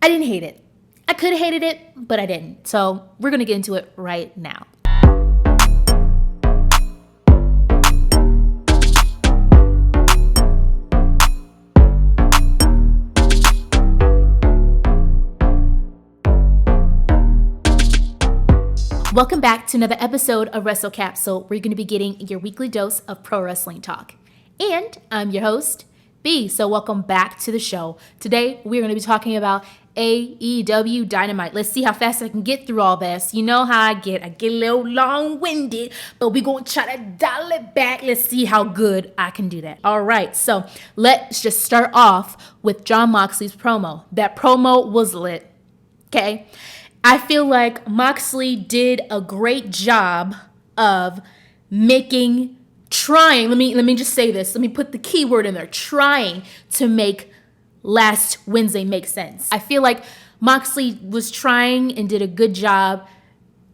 I didn't hate it. I could have hated it, but I didn't. So we're going to get into it right now. Welcome back to another episode of Wrestle Capsule, where you're going to be getting your weekly dose of pro wrestling talk. And I'm your host, B. So welcome back to the show. Today, we're going to be talking about AEW Dynamite. Let's see how fast I can get through all this. You know how I get a little long-winded, but we're going to try to dial it back. Let's see how good I can do that. All right, so let's just start off with Jon Moxley's promo. That promo was lit, okay? I feel like Moxley did a great job of trying, let me just say this. Let me put the key word in there, trying to make last Wednesday make sense. I feel like Moxley was trying and did a good job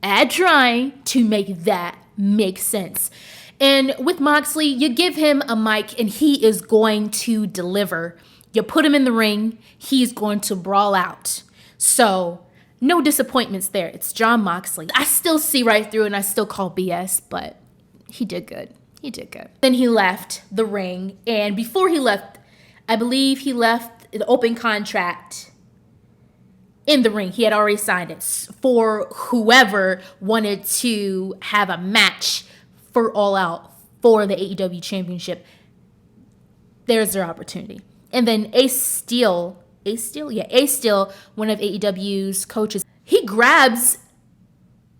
at trying to make that make sense. And with Moxley, you give him a mic and he is going to deliver. You put him in the ring, he's going to brawl out. So no disappointments there. It's Jon Moxley. I still see right through and I still call BS, but he did good. He did good. Then he left the ring, and before he left, I believe he left the open contract in the ring. He had already signed it for whoever wanted to have a match for All Out for the AEW Championship. There's their opportunity. And then Ace Steel, one of AEW's coaches, he grabs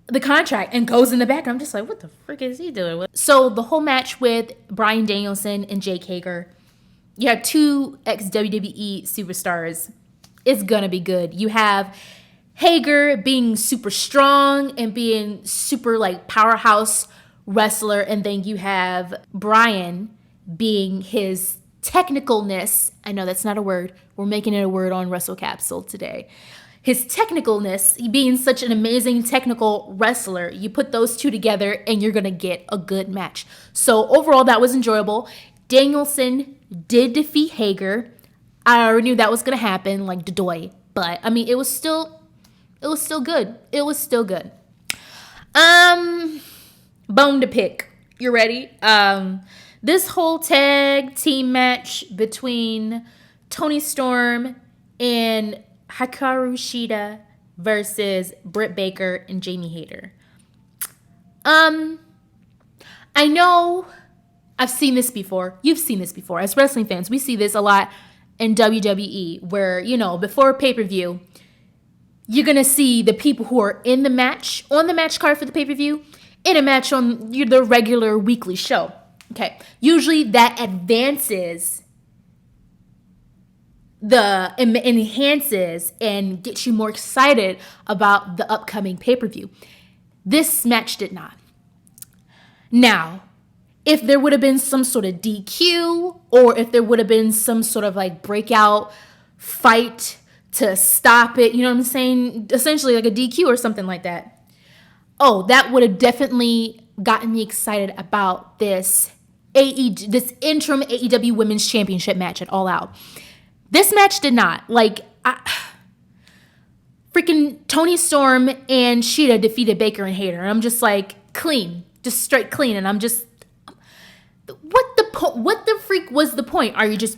the contract and goes in the back. I'm just like, what the frick is he doing? So the whole match with Bryan Danielson and Jake Hager, you have two ex-WWE superstars. It's gonna be good. You have Hager being super strong and being super like powerhouse wrestler, and then you have Bryan being his technicalness. I know that's not a word. We're making it a word on Wrestle Capsule today. His technicalness, being such an amazing technical wrestler, you put those two together and you're going to get a good match. So overall, that was enjoyable. Danielson did defeat Hager. I already knew that was going to happen, like Dodoy. But, I mean, it was still good. It was still good. Bone to pick. You ready? This whole tag team match between Toni Storm and Hikaru Shida versus Britt Baker and Jamie Hayter. I know I've seen this before. You've seen this before. As wrestling fans, we see this a lot in WWE where, you know, before pay-per-view, you're going to see the people who are in the match, on the match card for the pay-per-view, in a match on the regular weekly show. Okay. Usually that enhances and gets you more excited about the upcoming pay-per-view. This match did not. Now, if there would have been some sort of DQ, or if there would have been some sort of like breakout fight to stop it, you know what I'm saying? Essentially like a DQ or something like that. Oh, that would have definitely gotten me excited about this interim AEW Women's Championship match at All Out. This match did not. Freaking Toni Storm and Shida defeated Baker and Hayter. And I'm just like, clean. Just straight clean. And I'm just, what the freak was the point? Are you just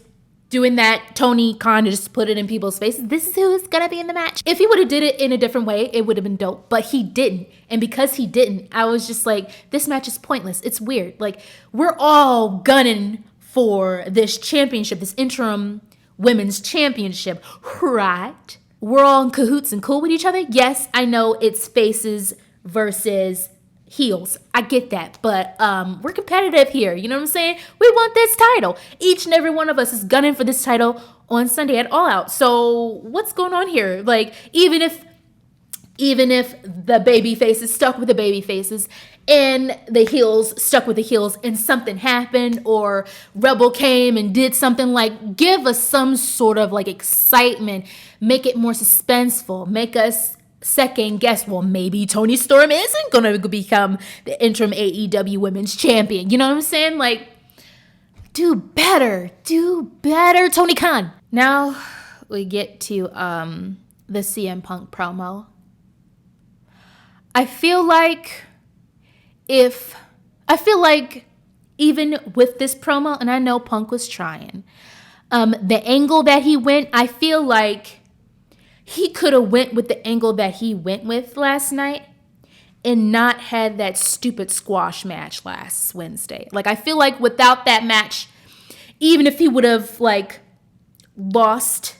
doing that Tony Khan to just put it in people's faces? This is who's gonna be in the match. If he would have did it in a different way, it would have been dope. But he didn't. And because he didn't, I was just like, this match is pointless. It's weird. Like, we're all gunning for this championship, this interim Women's Championship, right? We're all in cahoots and cool with each other. Yes, I know it's faces versus heels. I get that, but we're competitive here. You know what I'm saying? We want this title. Each and every one of us is gunning for this title on Sunday at All Out. So what's going on here? Like, even if the baby faces stuck with the baby faces and the heels stuck with the heels and something happened or Rebel came and did something, like, give us some sort of like excitement, make it more suspenseful, make us second guess, well, maybe Toni Storm isn't going to become the interim AEW Women's Champion. You know what I'm saying? Like, do better, Tony Khan. Now we get to the CM Punk promo. I feel like even with this promo, and I know Punk was trying, the angle that he went, I feel like he could have went with the angle that he went with last night and not had that stupid squash match last Wednesday. Like, I feel like without that match, even if he would have, like, lost,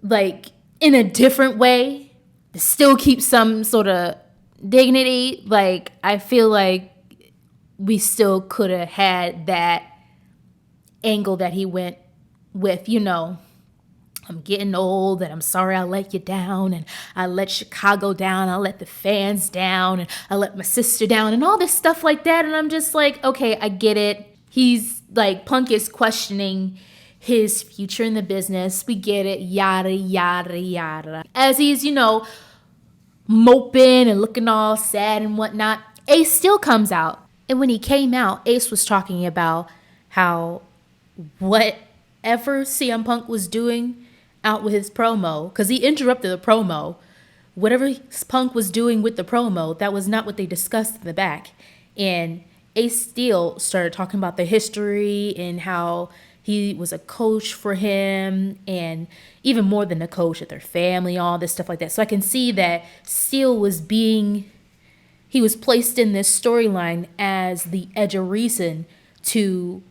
like, in a different way, to still keep some sort of dignity, like, I feel like we still could have had that angle that he went with, you know, I'm getting old and I'm sorry I let you down and I let Chicago down, I let the fans down and I let my sister down and all this stuff like that. And I'm just like, okay, I get it. He's like, Punk is questioning his future in the business. We get it, yada, yada, yada. As he's, you know, moping and looking all sad and whatnot, Ace still comes out. And when he came out, Ace was talking about how whatever CM Punk was doing out with his promo, because he interrupted the promo, whatever Punk was doing with the promo, that was not what they discussed in the back. And Ace Steel started talking about the history and how he was a coach for him, and even more than a coach, at their family, all this stuff like that. So I can see that Steel was he was placed in this storyline as the edge of reason to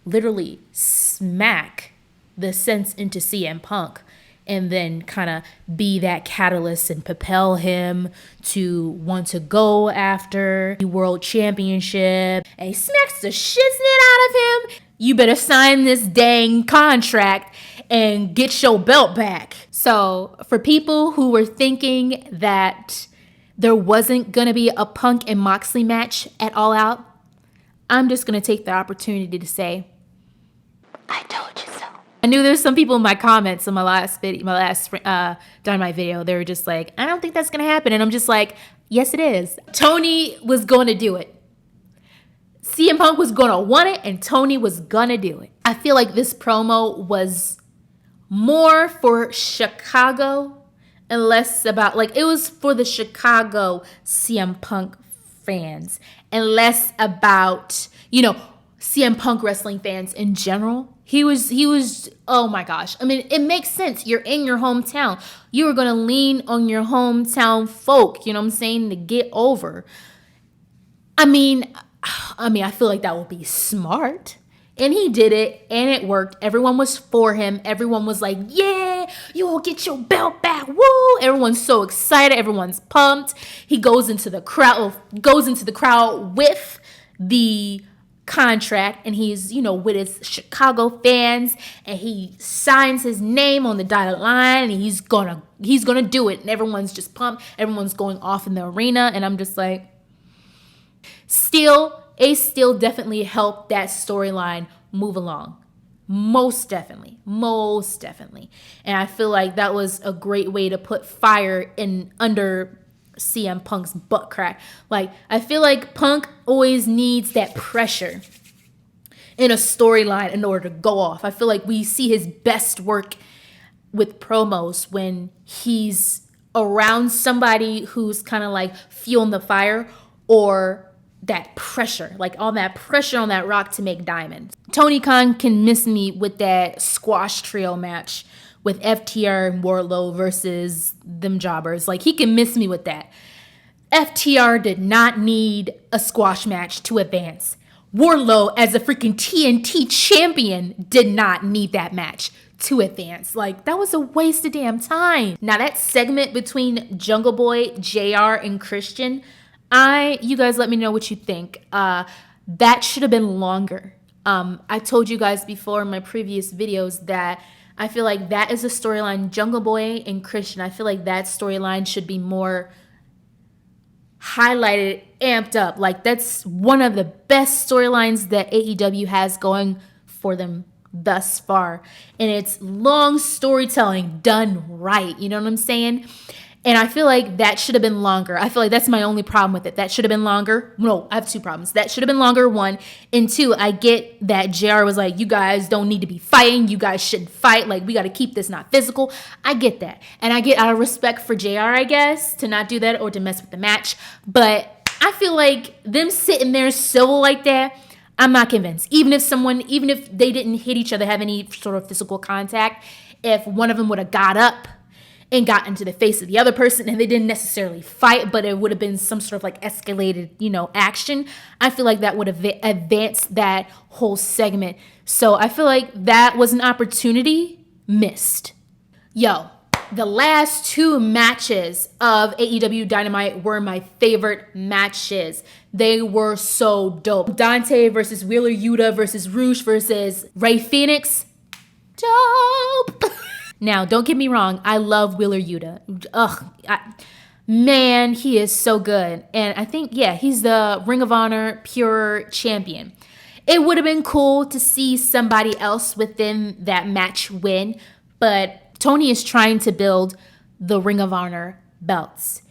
literally smack the sense into CM Punk and then kind of be that catalyst and propel him to want to go after the world championship. And he smacks the shiznit out of him. You better sign this dang contract and get your belt back. So for people who were thinking that there wasn't going to be a Punk and Moxley match at All Out, I'm just going to take the opportunity to say, I told you so. I knew there's some people in my comments on my last Dynamite video, they were just like, I don't think that's going to happen. And I'm just like, yes, it is. Toni was going to do it. CM Punk was going to want it, and Toni was going to do it. I feel like this promo was more for Chicago and less about, like, it was for the Chicago CM Punk fans and less about, you know, CM Punk wrestling fans in general. He was, oh my gosh. I mean, it makes sense. You're in your hometown. You were going to lean on your hometown folk, you know what I'm saying, to get over. I mean, I feel like that would be smart. And he did it, and it worked. Everyone was for him. Everyone was like, yeah, you will get your belt back. Woo! Everyone's so excited. Everyone's pumped. He goes into the crowd with the contract, and he's, you know, with his Chicago fans, and he signs his name on the dotted line, and he's gonna do it. And everyone's just pumped. Everyone's going off in the arena, and I'm just like, Ace still definitely helped that storyline move along. Most definitely. And I feel like that was a great way to put fire in under CM Punk's butt crack. Like, I feel like Punk always needs that pressure in a storyline in order to go off. I feel like we see his best work with promos when he's around somebody who's kind of like fueling the fire, or that pressure, like all that pressure on that rock to make diamonds. Tony Khan can miss me with that squash trio match with FTR and Wardlow versus them jobbers. Like, he can miss me with that. FTR did not need a squash match to advance. Wardlow, as a freaking TNT champion, did not need that match to advance. Like, that was a waste of damn time. Now, that segment between Jungle Boy, JR, and Christian, you guys let me know what you think. That should have been longer. I told you guys before in my previous videos that I feel like that is a storyline, Jungle Boy and Christian. I feel like that storyline should be more highlighted, amped up. Like, that's one of the best storylines that AEW has going for them thus far. And it's long storytelling done right. You know what I'm saying? And I feel like that should have been longer. I feel like that's my only problem with it. That should have been longer. No, I have two problems. That should have been longer, one. And two, I get that JR was like, you guys don't need to be fighting. You guys shouldn't fight. Like, we got to keep this not physical. I get that. And I get out of respect for JR, I guess, to not do that or to mess with the match. But I feel like them sitting there civil like that, I'm not convinced. Even if they didn't hit each other, have any sort of physical contact, if one of them would have got up and got into the face of the other person and they didn't necessarily fight, but it would have been some sort of like escalated, action, I feel like that would have advanced that whole segment. So I feel like that was an opportunity missed. Yo, the last two matches of AEW Dynamite were my favorite matches. They were so dope. Dante versus Wheeler Yuta versus Roosh versus Rey Fenix. Dope. Now, don't get me wrong. I love Wheeler Yuta. Man, he is so good. And I think, he's the Ring of Honor Pure Champion. It would have been cool to see somebody else within that match win, but Toni is trying to build the Ring of Honor belts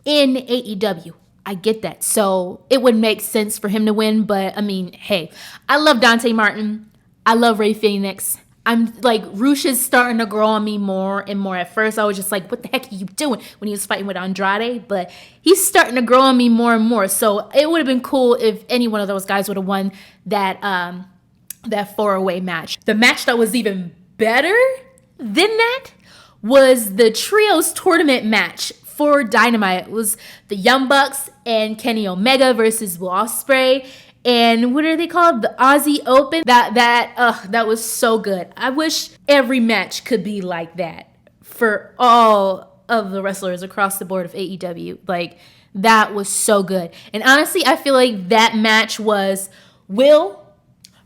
in AEW. I get that. So it would make sense for him to win, but I mean, hey, I love Dante Martin. I love Rey Fenix. I'm like, Roosh is starting to grow on me more and more. At first, I was just like, what the heck are you doing when he was fighting with Andrade? But he's starting to grow on me more and more. So it would have been cool if any one of those guys would have won that 4-way match. The match that was even better than that was the Trios tournament match for Dynamite. It was the Young Bucks and Kenny Omega versus Will Ospreay. And what are they called? The Aussie Open. That was so good. I wish every match could be like that for all of the wrestlers across the board of AEW. Like, that was so good. And honestly, I feel like that match was Will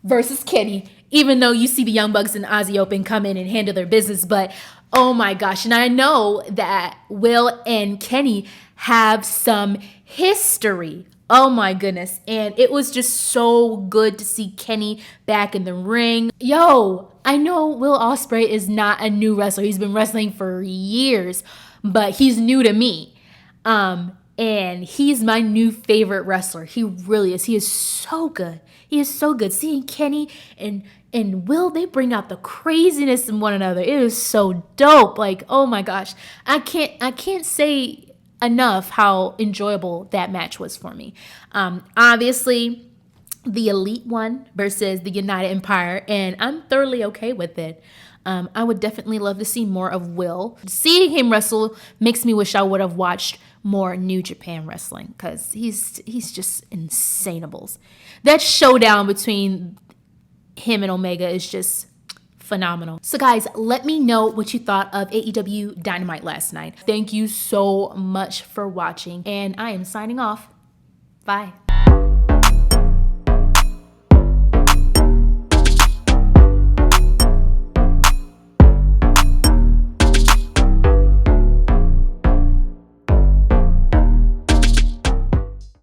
versus Kenny, even though you see the Young Bucks and Aussie Open come in and handle their business. But oh my gosh. And I know that Will and Kenny have some history. Oh my goodness. And it was just so good to see Kenny back in the ring. Yo, I know Will Ospreay is not a new wrestler. He's been wrestling for years, but he's new to me. And he's my new favorite wrestler. He really is. He is so good. He is so good. Seeing Kenny and Will, they bring out the craziness in one another. It is so dope. Like, oh my gosh. I can't say enough how enjoyable that match was for me. Obviously, the Elite one versus the United Empire, and I'm thoroughly okay with it. I would definitely love to see more of Will. Seeing him wrestle makes me wish I would have watched more New Japan wrestling, because he's just insaneables. That showdown between him and Omega is just phenomenal. So guys, let me know what you thought of AEW Dynamite last night. Thank you so much for watching, and I am signing off. Bye.